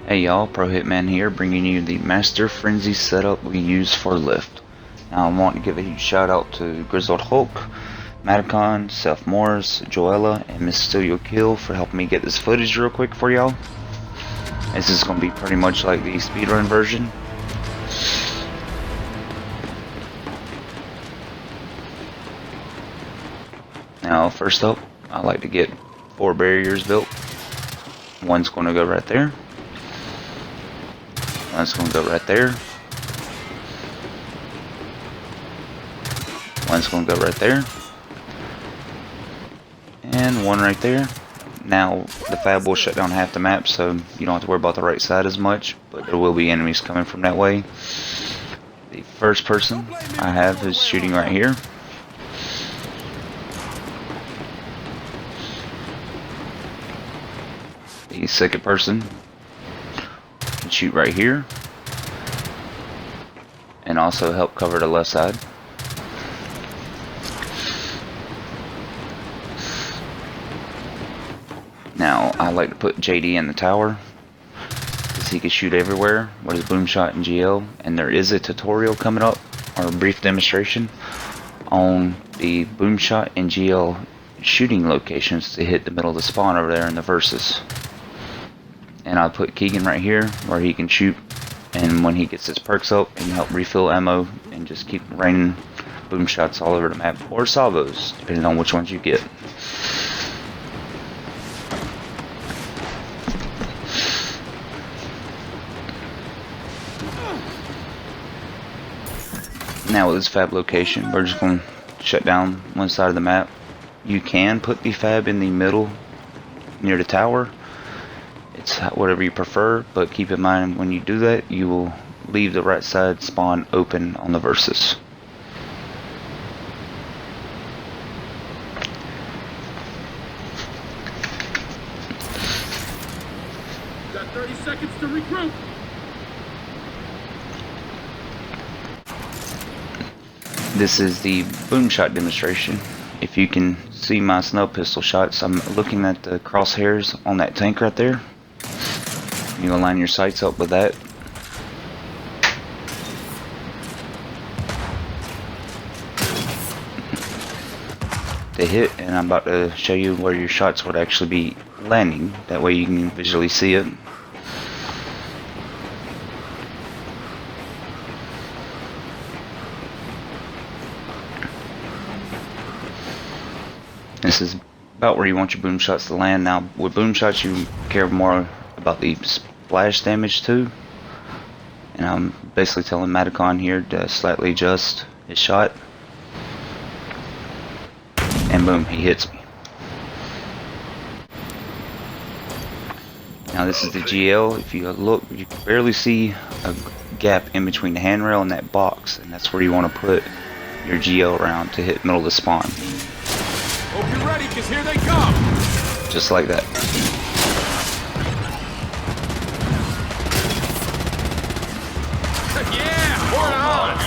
Hey y'all, Pro Hitman here, bringing you the Master Frenzy setup we use for Lift. Now I want to give a huge shout out to Grizzled Hulk, Madicon, Seth Morris, Joella, and Miss Studio Kill for helping me get this footage real quick for y'all. This is going to be pretty much like the speedrun version. Now first up, I like to get 4 barriers built. One's going to go right there. One's going to go right there. One's going to go right there. And one right there. Now, the fab will shut down half the map, so you don't have to worry about the right side as much, but there will be enemies coming from that way. The first person I have is shooting right here. The second person can shoot right here and also help cover the left side. Now I like to put JD in the tower because he can shoot everywhere with his boom shot and GL, and there is a tutorial coming up, or a brief demonstration on the boom shot and GL shooting locations to hit the middle of the spawn over there in the versus. And I'll put Keegan right here where he can shoot, and when he gets his perks up, he can help refill ammo and just keep raining boom shots all over the map, or salvos, depending on which ones you get. Now with this fab location, we're just going to shut down one side of the map. You can put the fab in the middle near the tower. It's whatever you prefer, but keep in mind when you do that, you will leave the right side spawn open on the versus. Got 30 seconds to regroup. This is the boom shot demonstration. If you can see my snow pistol shots, I'm looking at the crosshairs on that tank right there. You align your sights up with that. They hit, and I'm about to show you where your shots would actually be landing. That way you can visually see it. This is about where you want your boom shots to land. Now with boom shots you care more about the splash damage too, and I'm basically telling Madicon here to slightly adjust his shot, and boom, he hits me. Now this is the GL. If you look, you can barely see a gap in between the handrail and that box, and that's where you want to put your GL round to hit middle of the spawn. Hope you're ready, because here they come! Just like that. Yeah! Pour it on!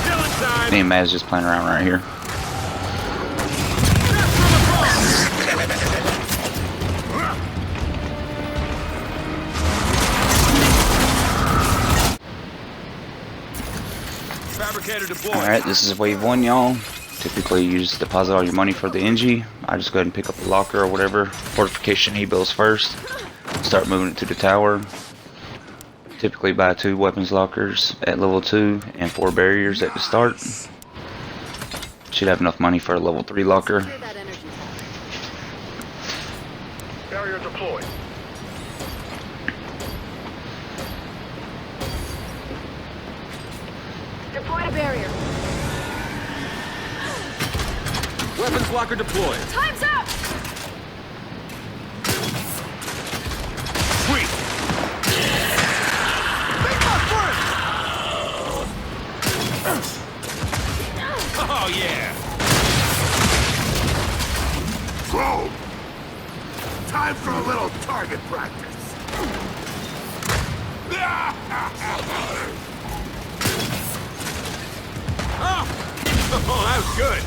Killing time! Me and Maz's just playing around right here. Fabricator deployed. Alright, this is wave 1, y'all. Typically you just deposit all your money for the NG. I just go ahead and pick up the locker or whatever fortification he builds first. Start moving it to the tower. Typically buy 2 weapons lockers at level 2 and 4 barriers at the start. Should have enough money for a level 3 locker. Barrier deployed. Deploy a barrier. Weapons locker deployed. Time's up! Sweet! Make my friend! Oh yeah! Go! Time for a little target practice. Ah! Oh, that was good.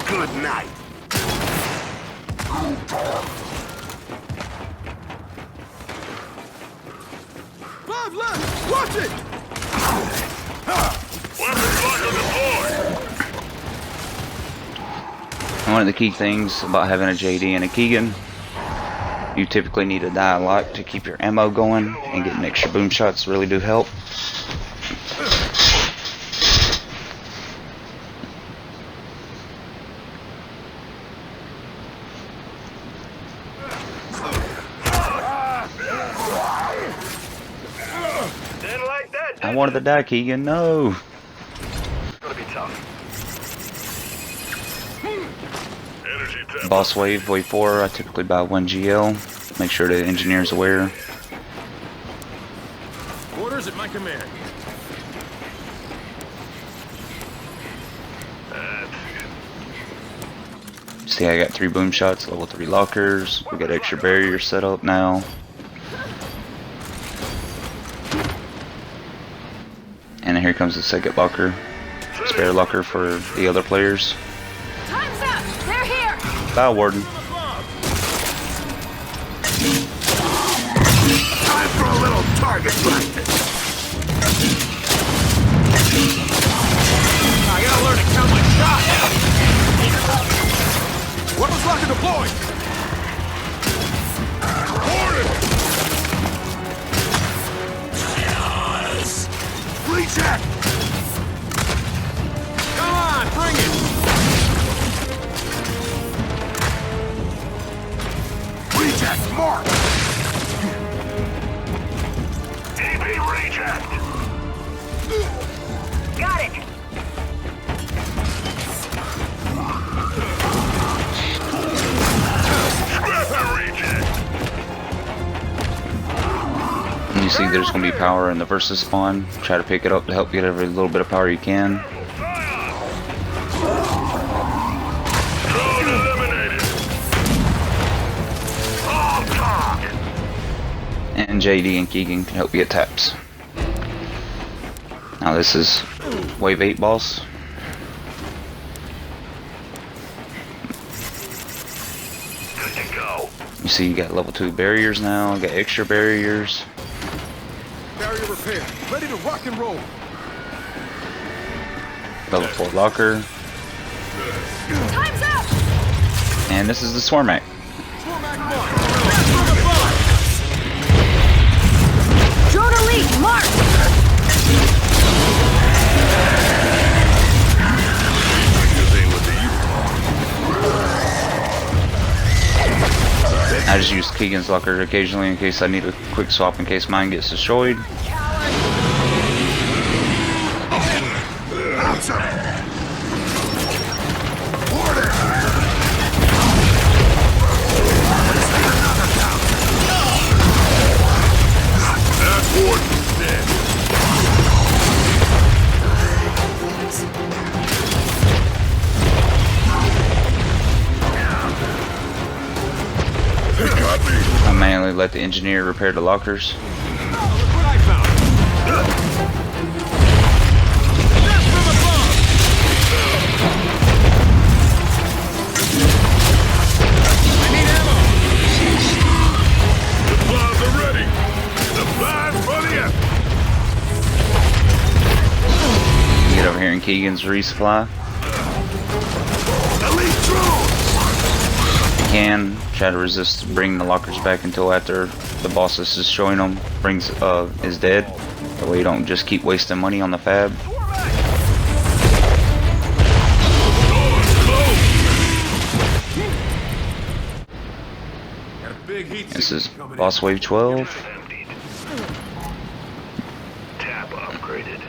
Good night. 5 left. Watch it. Weapons locker deployed. One of the key things about having a JD and a Keegan, you typically need to die a lot to keep your ammo going, and getting extra boom shots really do help. Didn't like that. I wanted to die, Keegan. No. Gonna be tough. Energy tap. Boss wave, wave 4. I typically buy 1 GL. Make sure the engineer's aware. Orders at my command. See, I got 3 boom shots, level 3 lockers. We got extra barriers set up now. And here comes the second locker. Spare locker for the other players. Time's up! They're here! Bye, Warden. Time for a little target practice. I gotta learn to count my shots. Weapons locker deployed. Horde! Reject! Come on, bring it. Reject! Mark! EP reject! Got it! Scrap the reject! And you see there's going to be power in the versus spawn. Try to pick it up to help get every little bit of power you can. Drone eliminated! All talk! And JD and Keegan can help you get taps. Now this is wave 8 boss. Good to go. You see you got level 2 barriers now, got extra barriers. Barrier repair. Ready to rock and roll. Level 4 locker. Time's up! And this is the Swarmac. Swarmac mark. That's from above. Drone elite, mark! I just use Keegan's locker occasionally in case I need a quick swap in case mine gets destroyed. I manually let the engineer repair the lockers. Oh, look what I found. That's from above. I need ammo. Supplies are ready. Supplies for the effort. Get over here in Keegan's resupply. Elite drone. Can try to resist bringing the lockers back until after the boss is destroying them is dead. That way you don't just keep wasting money on the fab. Got a big heat This is signature coming boss wave 12. Emptied. Tap upgraded.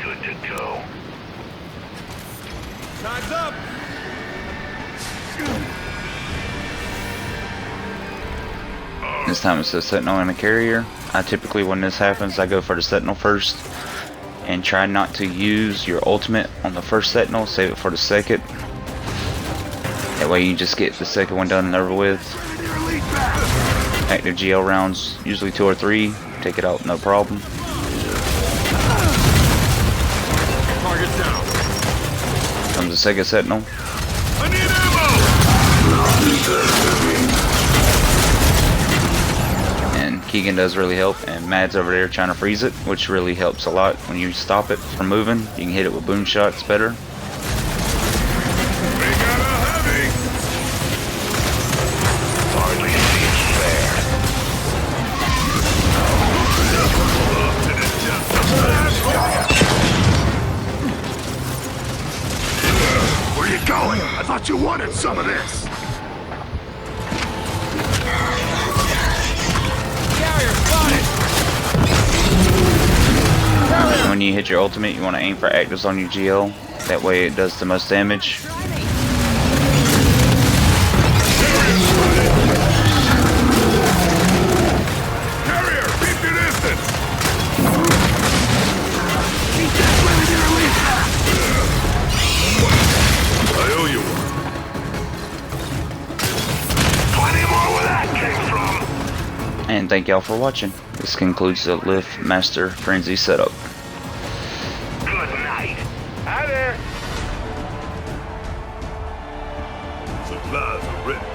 Good to go. in. Time's up. This time it's the Sentinel and a carrier. I typically, when this happens, I go for the Sentinel first. And try not to use your ultimate on the first Sentinel, save it for the second. That way you just get the second one done and over with. Active GL rounds, usually 2 or 3. Take it out, no problem. Sega Sentinel. I need ammo! And Keegan does really help, and Mad's over there trying to freeze it, which really helps a lot. When you stop it from moving, you can hit it with boom shots better. We got a heavy! Hardly seems fair. Where are you going? I thought you wanted some of this. When you hit your ultimate, you want to aim for actives on your GL. That way it does the most damage. Carrier, keep your distance! Keep that ready to release that! I owe you one. Plenty more where that came from! And thank y'all for watching. This concludes the Lift Master Frenzy setup. Good night. Hi there. Supplies are ready.